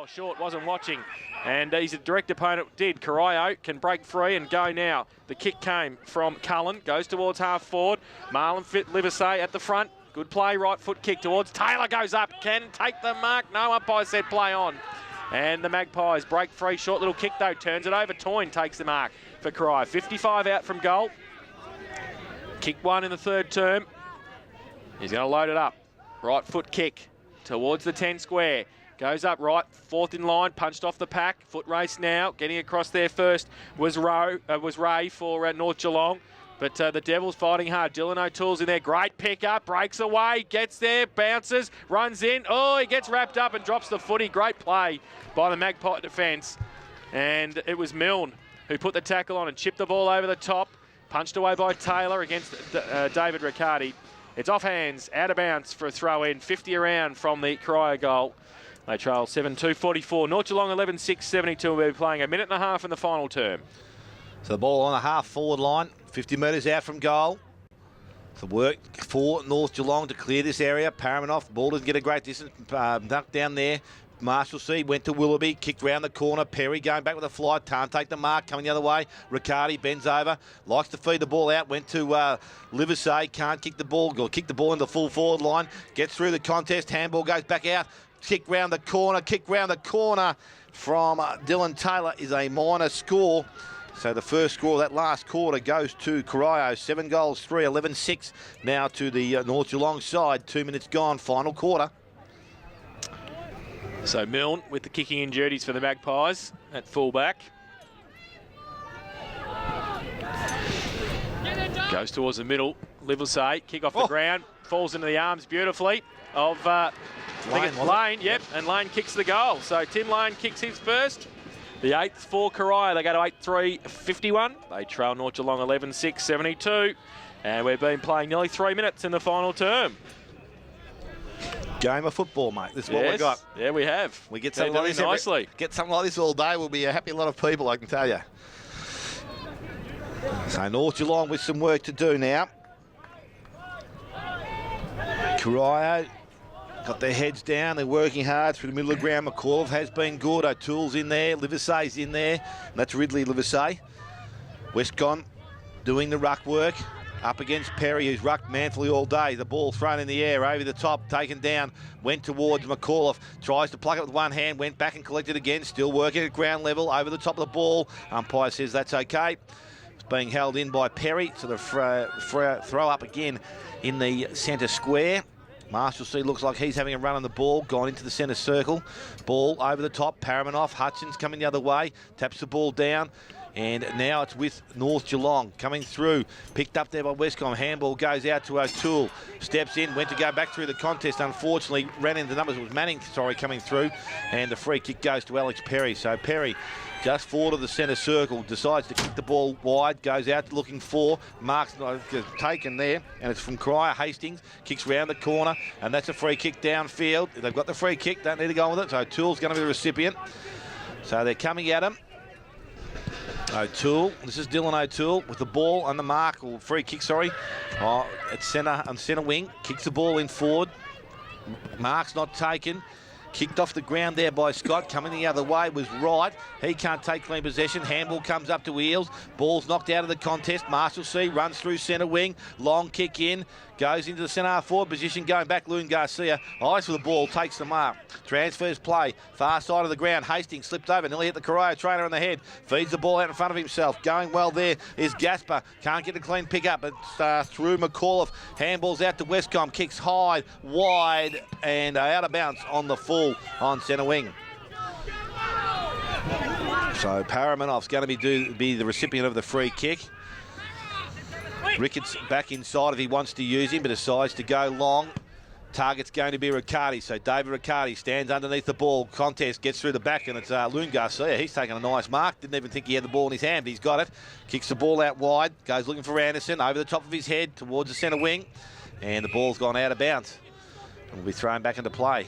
or short, wasn't watching. And he's a direct opponent, did. Corio can break free and go now. The kick came from Cullen, goes towards half forward. Marlon fit Livesey at the front. Good play, right foot kick towards Taylor, goes up, can take the mark. No, umpire said play on. And the Magpies break free, short little kick though, turns it over. Toyne takes the mark for Corio. 55 out from goal. Kick one in the third term. He's going to load it up. Right foot kick towards the 10 square. Goes up right, fourth in line, punched off the pack. Foot race now, getting across there first was Ray for North Geelong. But the Devils fighting hard. Dylan O'Toole's in there. Great pick up, breaks away, gets there, bounces, runs in. Oh, he gets wrapped up and drops the footy. Great play by the Magpie defence. And it was Milne who put the tackle on and chipped the ball over the top. Punched away by Taylor against David Riccardi. It's off hands, out of bounds for a throw in. 50 around from the Corio goal. They trail 7-2-44. North Geelong 11-6-72. We'll be playing a minute and a half in the final term. So the ball on the half forward line, 50 metres out from goal. The work for North Geelong to clear this area. Paramount ball doesn't get a great distance. Ducked down there. Marshalsea went to Willoughby, kicked round the corner. Perry going back with a fly, can't take the mark, coming the other way. Riccardi bends over, likes to feed the ball out, went to Livesey, can't kick the ball, or kick the ball in the full forward line. Gets through the contest, handball goes back out. Kick round the corner from Dylan Taylor is a minor score. So the first score of that last quarter goes to Corio. 7 goals, 3, 11-6 now to the North Geelong side. 2 minutes gone, final quarter. So Milne with the kicking in duties for the Magpies at fullback. Goes towards the middle. Livesey, kick off the ground, falls into the arms beautifully of Lane, yep, and Lane kicks the goal. So Tim Lane kicks his first. The 8th for Corio. They go to 8-3-51. They trail North Geelong 11-6-72. And we've been playing nearly 3 minutes in the final term. Game of football, mate. This is what we got. Yeah, we have. We get something like this nicely. Get something like this all day. We'll be a happy lot of people, I can tell you. So North Geelong with some work to do now. Corio got their heads down. They're working hard through the middle of the ground. McAuliffe has been good. O'Toole's in there. Livesey's in there. And that's Ridley Livesey. Westcon doing the ruck work. Up against Perry, who's rucked manfully all day. The ball thrown in the air, over the top, taken down, went towards McAuliffe. Tries to pluck it with one hand, went back and collected again. Still working at ground level, over the top of the ball. Umpire says that's okay. It's being held in by Perry. So the throw up again in the centre square. Marshalsea looks like he's having a run on the ball, gone into the centre circle. Ball over the top, Paramount. Hutchins coming the other way, taps the ball down. And now it's with North Geelong coming through. Picked up there by Westcom. Handball goes out to O'Toole. Steps in, went to go back through the contest. Unfortunately, ran into the numbers. It was Manning, coming through. And the free kick goes to Alex Perry. So Perry just forward of the centre circle. Decides to kick the ball wide. Goes out looking for. Mark's not taken there. And it's from Corio. Hastings kicks round the corner. And that's a free kick downfield. They've got the free kick. Don't need to go with it. So O'Toole's going to be the recipient. So they're coming at him. O'Toole, this is Dylan O'Toole with the ball on the mark, or free kick, sorry. At centre, on centre wing, kicks the ball in forward. Mark's not taken. Kicked off the ground there by Scott, coming the other way, was right. He can't take clean possession. Handball comes up to Eels. Ball's knocked out of the contest. Marshalsea runs through centre wing. Long kick in. Goes into the centre half forward position. Going back, Loon Garcia. Eyes for the ball. Takes the mark. Transfers play. Far side of the ground. Hastings slipped over. Nearly hit the Corio trainer on the head. Feeds the ball out in front of himself. Going well there is Gasper. Can't get a clean pick up. It's through McAuliffe. Handballs out to Westcom. Kicks high, wide, and out of bounds on the full on centre wing. So Paramount's going to be the recipient of the free kick. Ricketts back inside if he wants to use him, but decides to go long. Target's going to be Riccardi, so David Riccardi stands underneath the ball. Contest gets through the back, and it's Loon Garcia. He's taken a nice mark. Didn't even think he had the ball in his hand, but he's got it. Kicks the ball out wide. Goes looking for Anderson over the top of his head towards the centre wing. And the ball's gone out of bounds. And will be thrown back into play.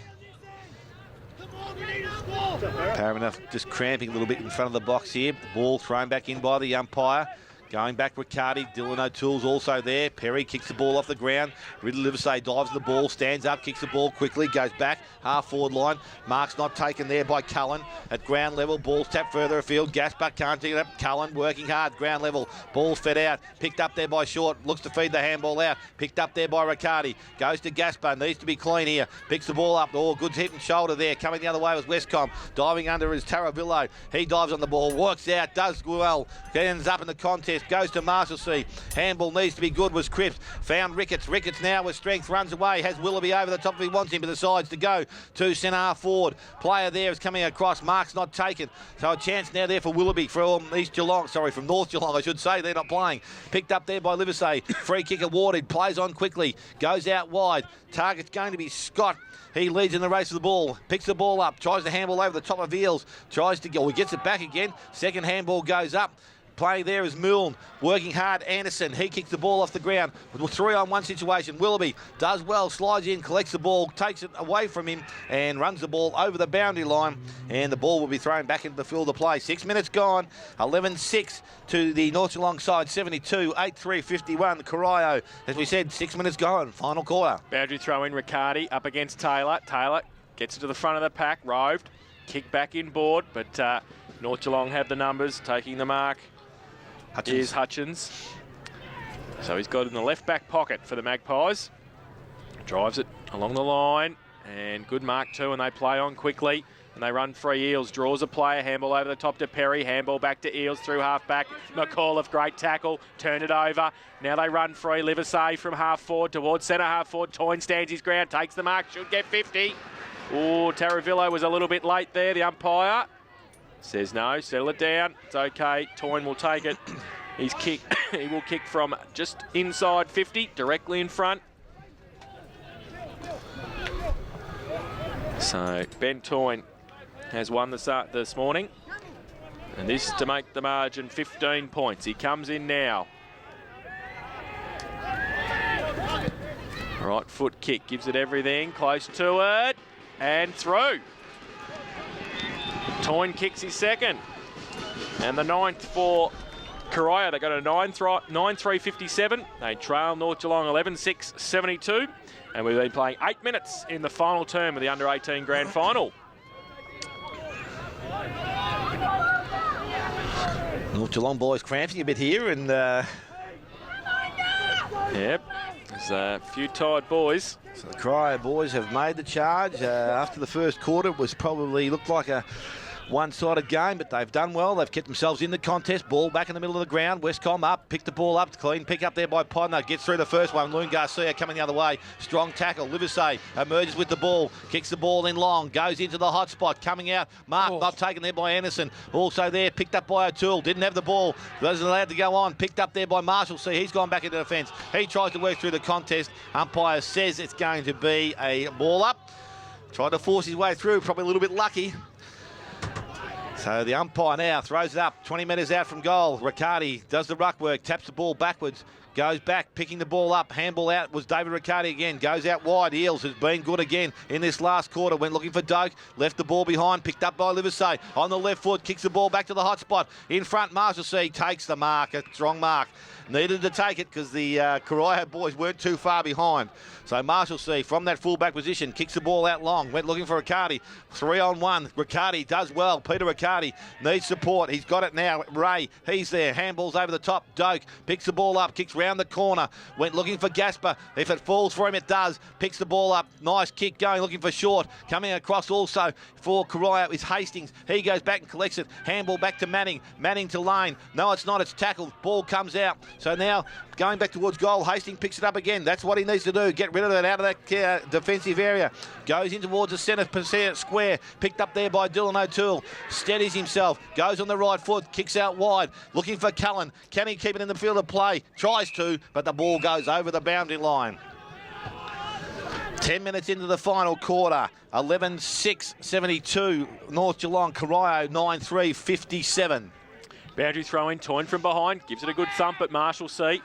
Paramount just cramping a little bit in front of the box here. The ball thrown back in by the umpire. Going back, Riccardi. Dylan O'Toole's also there. Perry kicks the ball off the ground. Ridley Livesey dives the ball, stands up, kicks the ball quickly, goes back, half-forward line. Mark's not taken there by Cullen. At ground level, ball's tapped further afield. Gaspar can't take it up. Cullen working hard, ground level. Ball's fed out. Picked up there by Short. Looks to feed the handball out. Picked up there by Riccardi. Goes to Gaspar. Needs to be clean here. Picks the ball up. Oh, good hip and shoulder there. Coming the other way was Westcombe. Diving under is Taravillo. He dives on the ball. Works out. Does well. Ends up in the contest. Goes to Marshalsea. Handball needs to be good was Cripps. Found Ricketts. Ricketts now with strength runs away. Has Willoughby over the top if he wants him, but decides to go to centre half forward. Player there is coming across. Mark's not taken. So a chance now there for Willoughby from from North Geelong, I should say. They're not playing. Picked up there by Livesey. Free kick awarded. Plays on quickly. Goes out wide. Target's going to be Scott. He leads in the race of the ball. Picks the ball up. Tries to handball over the top of Eels. Tries to go. He gets it back again. Second handball goes up. Playing there is Milne, working hard. Anderson, he kicks the ball off the ground with a 3-on-1 situation. Willoughby does well, slides in, collects the ball, takes it away from him and runs the ball over the boundary line, and the ball will be thrown back into the field of play. 6 minutes gone, 11-6 to the North Geelong side, 72, 8-3-51. Corio, as we said, 6 minutes gone, final quarter. Boundary throw in, Riccardi up against Taylor. Taylor gets it to the front of the pack, roved, kick back inboard, but North Geelong have the numbers, taking the mark. Here's Hutchins. So he's got it in the left back pocket for the Magpies. Drives it along the line, and good mark too, and they play on quickly. And they run free. Eels draws a player, handball over the top to Perry, handball back to Eels through half back. McAuliffe, great tackle, turn it over. Now they run free. Livesey from half forward towards centre half forward. Toyne stands his ground, takes the mark, should get 50. Oh, Taravillo was a little bit late there, the umpire. Says no, settle it down. It's okay. Toyne will take it. He's kick. He will kick from just inside 50, directly in front. So Ben Toyne has won this morning, and this is to make the margin 15 points. He comes in now. Right foot kick, gives it everything, close to it, and through. Toyne kicks his second. And the ninth for Corio. They got a 9-3-57. They trail North Geelong 11-6-72. And we've been playing 8 minutes in the final term of the under-18 grand final. North Geelong boys cramping a bit here, and yep, there's a few tired boys. So the Corio boys have made the charge. After the first quarter, it was probably looked like a one-sided game, but they've done well. They've kept themselves in the contest. Ball back in the middle of the ground. Westcombe up, picked the ball up, clean pick up there by Podner. Gets through the first one. Loon Garcia coming the other way. Strong tackle. Livesey emerges with the ball, kicks the ball in long, goes into the hot spot, coming out. Mark not taken there by Anderson. Also there, picked up by O'Toole. Didn't have the ball. Wasn't allowed to go on. Picked up there by Marshalsea. He's gone back into defence. He tries to work through the contest. Umpire says it's going to be a ball up. Tried to force his way through, probably a little bit lucky. So the umpire now throws it up, 20 metres out from goal. Riccardi does the ruck work, taps the ball backwards, goes back, picking the ball up. Handball out was David Riccardi again, goes out wide. Eels has been good again in this last quarter. Went looking for Doak, left the ball behind, picked up by Livesey. On the left foot, kicks the ball back to the hot spot. In front, Marshalsea takes the mark, a strong mark. Needed to take it because the Corio boys weren't too far behind. So Marshalsea from that full-back position kicks the ball out long. Went looking for Riccardi. 3-on-1. Riccardi does well. Peter Riccardi needs support. He's got it now. Ray, he's there. Handballs over the top. Doak picks the ball up. Kicks round the corner. Went looking for Gaspar. If it falls for him, it does. Picks the ball up. Nice kick going. Looking for Short. Coming across also for Corio is Hastings. He goes back and collects it. Handball back to Manning. Manning to Lane. No, it's not. It's tackled. Ball comes out. So now going back towards goal. Hastings picks it up again. That's what he needs to do. Get rid of it out of that defensive area. Goes in towards the centre square. Picked up there by Dylan O'Toole. Steadies himself. Goes on the right foot. Kicks out wide. Looking for Cullen. Can he keep it in the field of play? Tries to, but the ball goes over the boundary line. 10 minutes into the final quarter. 11-6-72. North Geelong. Corio 9-3-57. Boundary throw in, Toyne from behind, gives it a good thump at Marshalsea.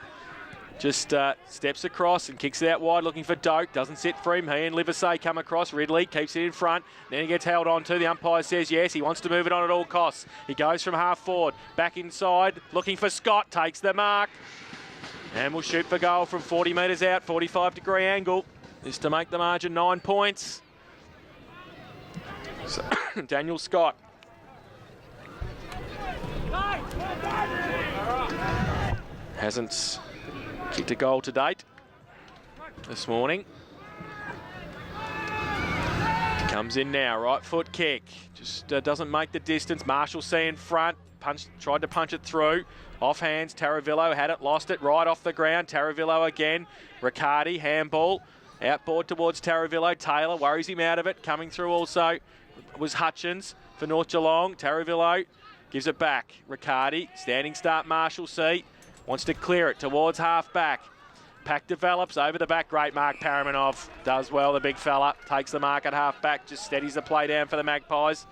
just steps across and kicks it out wide, looking for Doak. Doesn't sit for him. He and Livesey come across. Ridley keeps it in front. Then he gets held on to. The umpire says yes. He wants to move it on at all costs. He goes from half forward, back inside, looking for Scott. Takes the mark. And will shoot for goal from 40 metres out, 45-degree angle. This to make the margin 9 points. So, Daniel Scott. Hasn't kicked a goal to date this morning. Comes in now, right foot kick. Just doesn't make the distance. Marshalsea in front. Tried to punch it through. Off hands, Taravillo had it, lost it, right off the ground. Taravillo again. Riccardi, handball. Outboard towards Taravillo. Taylor worries him out of it. Coming through also was Hutchins for North Geelong. Taravillo gives it back. Riccardi, standing start, Marshalsea. Wants to clear it towards half back. Pack develops over the back. Great mark, Paramanov. Does well, the big fella. Takes the mark at half back. Just steadies the play down for the Magpies.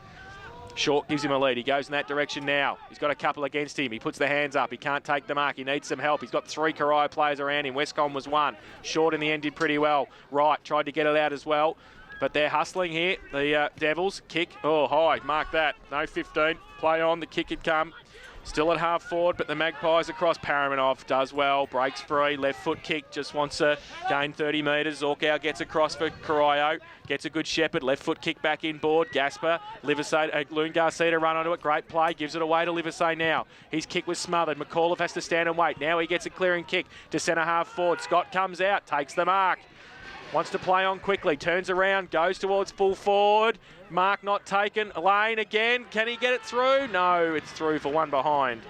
Short gives him a lead. He goes in that direction now. He's got a couple against him. He puts the hands up. He can't take the mark. He needs some help. He's got 3 Corio players around him. Westcom was 1. Short in the end did pretty well. Wright tried to get it out as well. But they're hustling here. The Devils kick. Oh, high. Mark that. No 15. Play on. The kick had come. Still at half forward, but the Magpies across. Paramanov does well, breaks free, left foot kick, just wants to gain 30 metres. Zorkow gets across for Corio, gets a good shepherd, left foot kick back inboard. Gasper, Livesey, Loon Garcia to run onto it, great play, gives it away to Livesey now. His kick was smothered, McAuliffe has to stand and wait. Now he gets a clearing kick to centre half forward. Scott comes out, takes the mark. Wants to play on quickly, turns around, goes towards full forward. Mark not taken. Lane again. Can he get it through? No, it's through for one behind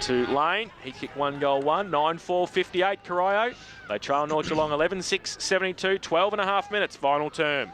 to Lane. He kicked 1 goal 1. 9-4-58 Corio. They trail North Geelong 11-6-72. 12.5 minutes final term.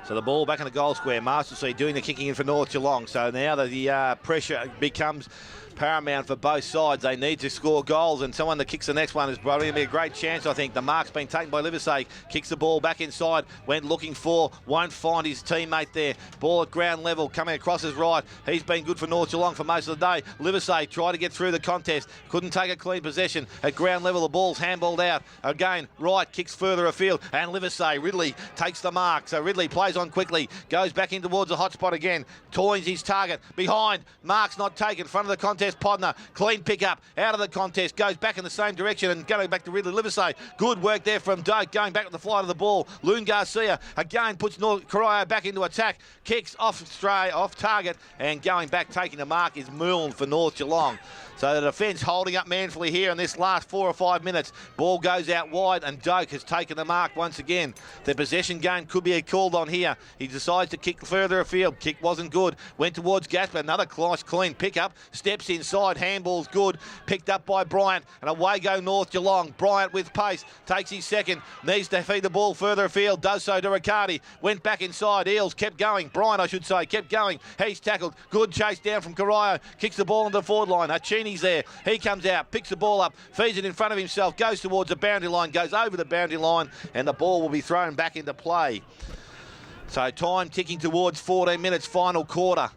So the ball back in the goal square. Marshalsea doing the kicking in for North Geelong. So now the pressure becomes paramount for both sides. They need to score goals, and someone that kicks the next one is probably going to be a great chance, I think. The mark's been taken by Livesey. Kicks the ball back inside. Went looking for, won't find his teammate there. Ball at ground level, coming across his right. He's been good for North Geelong for most of the day. Livesey tried to get through the contest. Couldn't take a clean possession. At ground level, the ball's handballed out. Again, Wright kicks further afield, and Livesey, Ridley takes the mark. So Ridley plays on quickly, goes back in towards the hot spot again. Toynes his target. Behind, mark's not taken. Front of the contest, Podner. Clean pick up, out of the contest, goes back in the same direction and going back to Ridley. Livesey. Good work there from Doak, going back with the flight of the ball. Loon Garcia again puts Corio back into attack. Kicks off stray, off target, and going back, taking the mark is Milne for North Geelong. So the defence holding up manfully here in this last 4 or 5 minutes. Ball goes out wide, and Doak has taken the mark once again. The possession game could be called on here. He decides to kick further afield. Kick wasn't good. Went towards Gasper. Another nice clean pickup. Steps inside. Handball's good. Picked up by Bryant. And away go North Geelong. Bryant with pace. Takes his second. Needs to feed the ball further afield. Does so to Riccardi. Went back inside. Eels kept going. Bryant, I should say, kept going. He's tackled. Good chase down from Corio. Kicks the ball into the forward line. He's there. He comes out, picks the ball up, feeds it in front of himself, goes towards the boundary line, goes over the boundary line, and the ball will be thrown back into play. So time ticking towards 14 minutes, final quarter.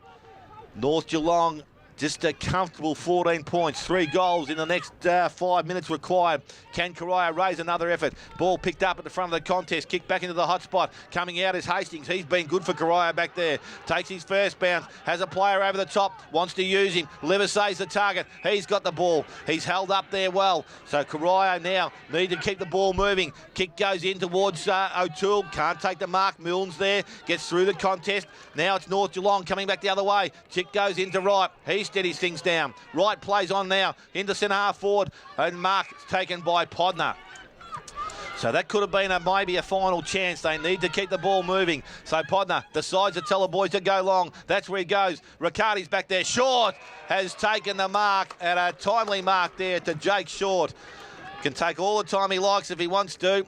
North Geelong just a comfortable 14 points, 3 goals in the next 5 minutes required. Can Corio raise another effort? Ball picked up at the front of the contest, kicked back into the hot spot. Coming out is Hastings. He's been good for Corio back there. Takes his first bounce, has a player over the top, wants to use him. Livesey's the target. He's got the ball. He's held up there well. So Corio now need to keep the ball moving. Kick goes in towards O'Toole. Can't take the mark. Milne's there. Gets through the contest. Now it's North Geelong coming back the other way. Kick goes into Wright. He steadies things down. Wright plays on now into centre half forward, and mark taken by Podner. So that could have been maybe a final chance. They need to keep the ball moving. So Podner decides to tell the boys to go long. That's where he goes. Riccardi's back there. Short has taken the mark, and a timely mark there to Jake Short. Can take all the time he likes if he wants to.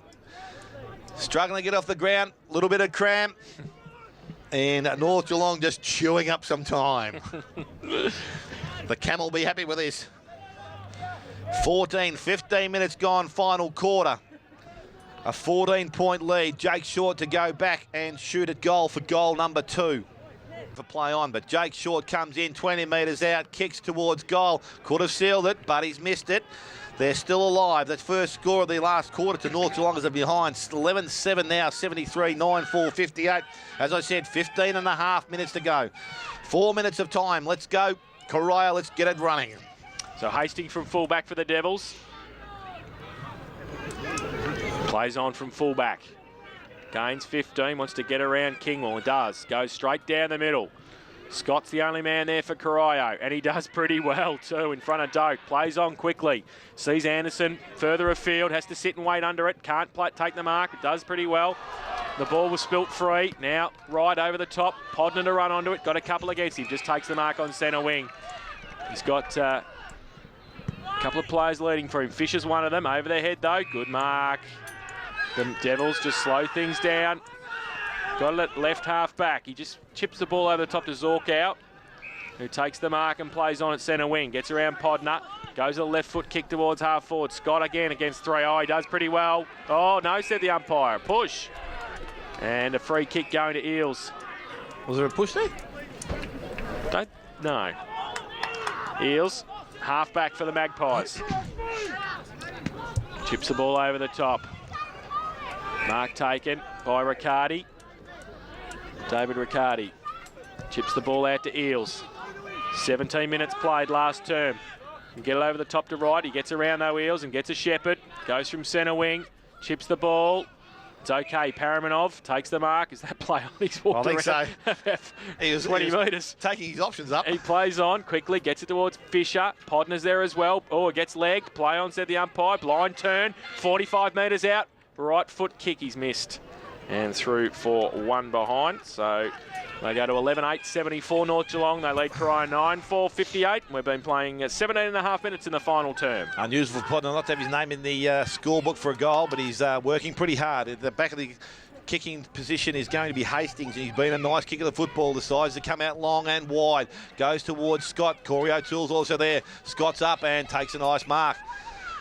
Struggling to get off the ground. A little bit of cramp. And North Geelong just chewing up some time. The Camel will be happy with this. 15 minutes gone, final quarter. A 14-point lead. Jake Short to go back and shoot at goal for goal number 2. for play on, but Jake Short comes in 20 metres out, kicks towards goal. Could have sealed it, but he's missed it. They're still alive. That first score of the last quarter to North Geelong as they're behind. 11-7 now, 73-9-4, 58. As I said, 15 and a half minutes to go. 4 minutes of time. Let's go. Corio, let's get it running. So Hastings from fullback for the Devils. Plays on from fullback. Gains 15, wants to get around Kingwell, and does. Goes straight down the middle. Scott's the only man there for Corio, and he does pretty well too in front of Doak. Plays on quickly. Sees Anderson further afield, has to sit and wait under it. Can't take the mark, it does pretty well. The ball was spilt free. Now right over the top, Podner to run onto it. Got a couple against him, just takes the mark on centre wing. He's got a couple of players leading for him. Fisher's one of them, over their head though. Good mark. The Devils just slow things down. Got it left half back. He just chips the ball over the top to Zorkow, who takes the mark and plays on at centre wing. Gets around Podner. Goes a left foot kick towards half forward. Scott again against 3. Oh, he does pretty well. Oh, no, said the umpire. Push. And a free kick going to Eels. Was there a push there? Don't know. Eels, half back for the Magpies. Chips the ball over the top. Mark taken by Riccardi. David Riccardi chips the ball out to Eels. 17 minutes played last term. Get it over the top to right. He gets around though, Eels, and gets a Shepherd. Goes from centre wing, chips the ball. It's okay. Paramanov takes the mark. Is that play on? He's walked I think around. so. He was 20 metres. Taking his options up. He plays on quickly, gets it towards Fisher. Podner's there as well. Oh, it gets leg. Play on, said the umpire. Blind turn. 45 metres out. Right foot kick he's missed. And through for 1 behind. So they go to 11-8, 74 North Geelong. They lead Corio 9-4, 58. We've been playing 17 and a half minutes in the final term. Unusual for Podner not to have his name in the scorebook for a goal, but he's working pretty hard. At the back of the kicking position is going to be Hastings, and he's been a nice kick of the football. Decides to come out long and wide. Goes towards Scott. Corey O'Toole's also there. Scott's up and takes a nice mark.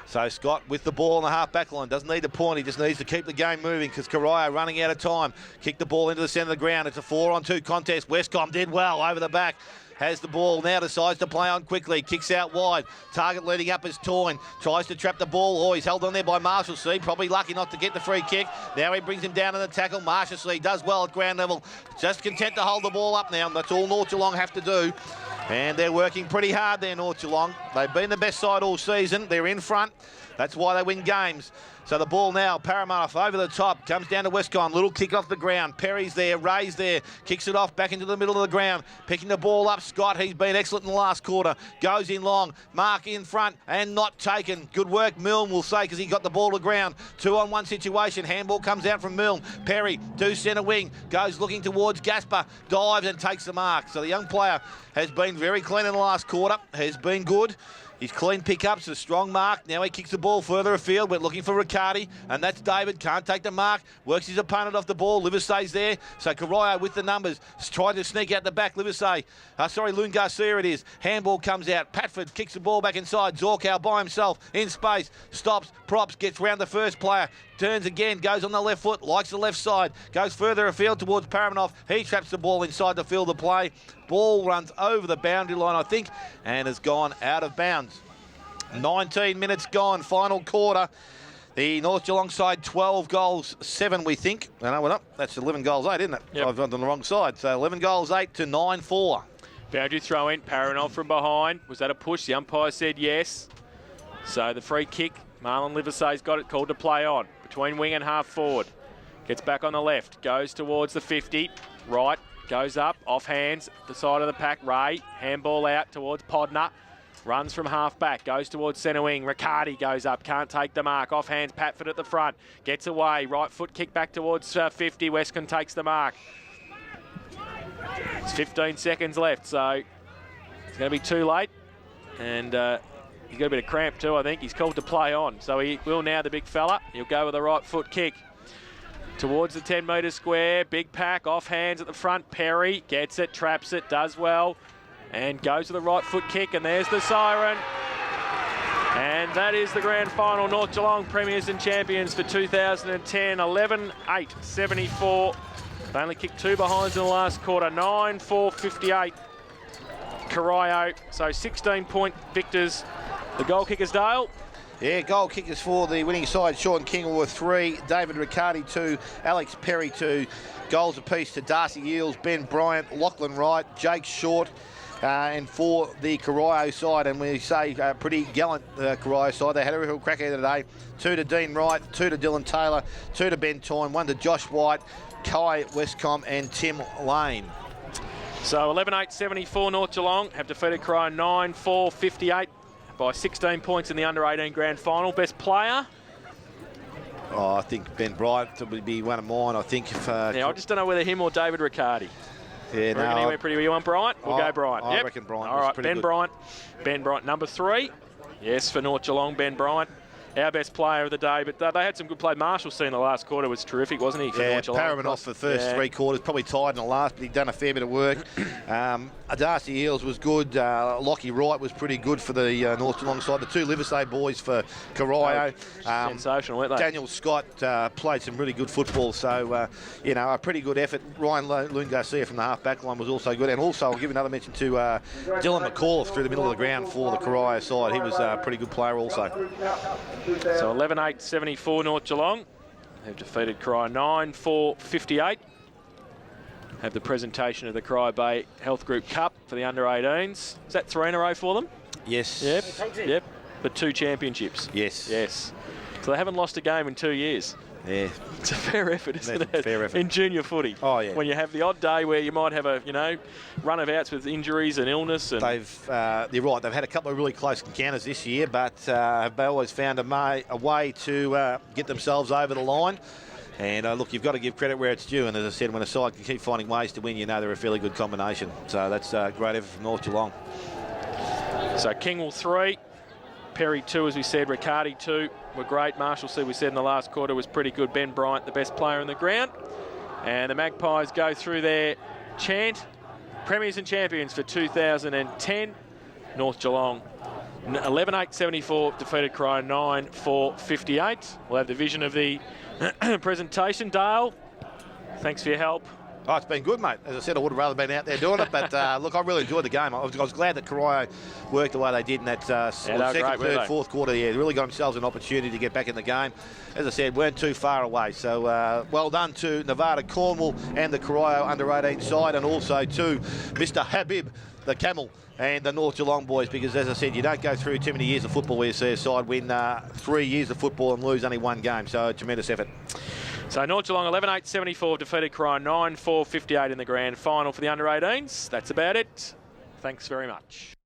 So Scott with the ball on the half-back line. Doesn't need a point. He just needs to keep the game moving because Corio running out of time. Kick the ball into the centre of the ground. It's a 4-on-2 contest. Westcombe did well over the back. Has the ball now, decides to play on quickly. Kicks out wide. Target leading up is Toyne. Tries to trap the ball. Oh, he's held on there by Marshalsea. Probably lucky not to get the free kick. Now he brings him down in the tackle. Marshalsea does well at ground level. Just content to hold the ball up now. That's all North Geelong have to do. And they're working pretty hard there, North Geelong. They've been the best side all season. They're in front. That's why they win games. So the ball now, Paramanov over the top, comes down to Westcombe, little kick off the ground. Perry's there, Ray's there, kicks it off back into the middle of the ground, picking the ball up. Scott, he's been excellent in the last quarter, goes in long, Mark in front and not taken. Good work, Milne will say, because he got the ball to ground. 2-on-1 situation, handball comes out from Milne. Perry, to centre wing, goes looking towards Gasper, dives and takes the mark. So the young player has been very clean in the last quarter, has been good. His clean pickups, a strong mark. Now he kicks the ball further afield. We're looking for Riccardi, and that's David. Can't take the mark. Works his opponent off the ball. Livesey's there. So Corio with the numbers. Trying to sneak out the back. Livesey. Lune Garcia it is. Handball comes out. Patford kicks the ball back inside. Zorkow by himself in space. Stops. Props. Gets round the first player. Turns again. Goes on the left foot. Likes the left side. Goes further afield towards Paramanov. He traps the ball inside the field of play. Ball runs over the boundary line, I think, and has gone out of bounds. 19 minutes gone, final quarter. The North Geelong side, 12 goals, 7 we think. No, we're not. That's 11 goals, 8, isn't it? Yep. I've gone on the wrong side. So 11 goals, 8 to 9-4. Boundary throw in, Paramanov from behind. Was that a push? The umpire said yes. So the free kick, Marlon Livesey's got it, called to play on. Between wing and half forward. Gets back on the left, goes towards the 50, right. Goes up, off hands, the side of the pack. Ray, handball out towards Podner. Runs from half back, goes towards centre wing. Riccardi goes up, can't take the mark. Off hands, Patford at the front. Gets away, right foot kick back towards 50. Westcombe takes the mark. It's 15 seconds left, so it's going to be too late. And he's got a bit of cramp too, I think. He's called to play on. So he will now, the big fella. He'll go with the right foot kick. Towards the 10-metre square, big pack, off hands at the front. Perry gets it, traps it, does well, and goes to the right foot kick, and there's the siren. And that is the grand final. North Geelong premiers and champions for 2010, 11-8, 74 They only kicked 2 behinds in the last quarter, 9-4-58. Corio, so 16-point victors. The goal kickers, Dale. Yeah, goal kickers for the winning side. Sean King were 3, David Riccardi 2, Alex Perry 2. Goals apiece to Darcy Eales, Ben Bryant, Lachlan Wright, Jake Short. And for the Corio side, and we say pretty gallant Corio side, they had a real crack here today. 2 to Dean Wright, 2 to Dylan Taylor, 2 to Ben Tyne, 1 to Josh White, Kai Westcombe and Tim Lane. So 11-8-74 North Geelong have defeated Corio 9-4-58 by 16 points in the under-18 grand final. Best player? Oh, I think Ben Bryant would be one of mine. I think if... yeah, I just don't know whether him or David Riccardi. Yeah, no. He went pretty. You want Bryant? We'll go Bryant. I reckon Bryant. All right, Ben Bryant. Ben Bryant, number 3. Yes, for North Geelong, Ben Bryant. Our best player of the day, but they had some good play. Marshall in the last quarter was terrific, wasn't he? For North Geelong. Paraman off for the first 3 quarters, probably tied in the last, but he'd done a fair bit of work. Darcy Eales was good. Lockie Wright was pretty good for the North Geelong side. The 2 Liversay boys for Corio. Sensational, weren't they? Daniel Scott played some really good football, so, you know, a pretty good effort. Ryan Loon Garcia from the half-back line was also good. And also, I'll give another mention to Dylan McCall through the middle of the ground for the Corio side. He was a pretty good player also. So 11-8-74 North Geelong have defeated Corio 9-4-58. Have the presentation of the Corio Bay Health Group Cup for the under-18s. Is that 3 in a row for them? Yes. Yep. But 2 championships. Yes. So they haven't lost a game in 2 years. Yeah. It's a fair effort, isn't it? Fair effort. In junior footy. Oh, yeah. When you have the odd day where you might have a, run of outs with injuries and illness. And You're right, they've had a couple of really close encounters this year, but have always found a way to get themselves over the line. And look, you've got to give credit where it's due. And as I said, when a side can keep finding ways to win, you know they're a fairly good combination. So that's a great effort from North Geelong. So Kingwell 3, Perry 2, as we said, Riccardi 2 were great. Marshall we said in the last quarter was pretty good. Ben Bryant, the best player in the ground. And the Magpies go through their chant. Premiers and champions for 2010. North Geelong 11-8-74 defeated Corio 9-4-58. We'll have the vision of the presentation. Dale, thanks for your help. Oh, it's been good, mate. As I said, I would have rather been out there doing it, but look, I really enjoyed the game. I was glad that Corio worked the way they did in that second, third, fourth quarter. Yeah, they really got themselves an opportunity to get back in the game. As I said, weren't too far away. So well done to Nevada Cornwall and the Corio under-18 side, and also to Mr. Habib, the Camel, and the North Geelong boys, because as I said, you don't go through too many years of football where you see a side win 3 years of football and lose only 1 game. So tremendous effort. So North Geelong 11-8-74 defeated Corio 9-4-58 in the grand final for the under-18s. That's about it. Thanks very much.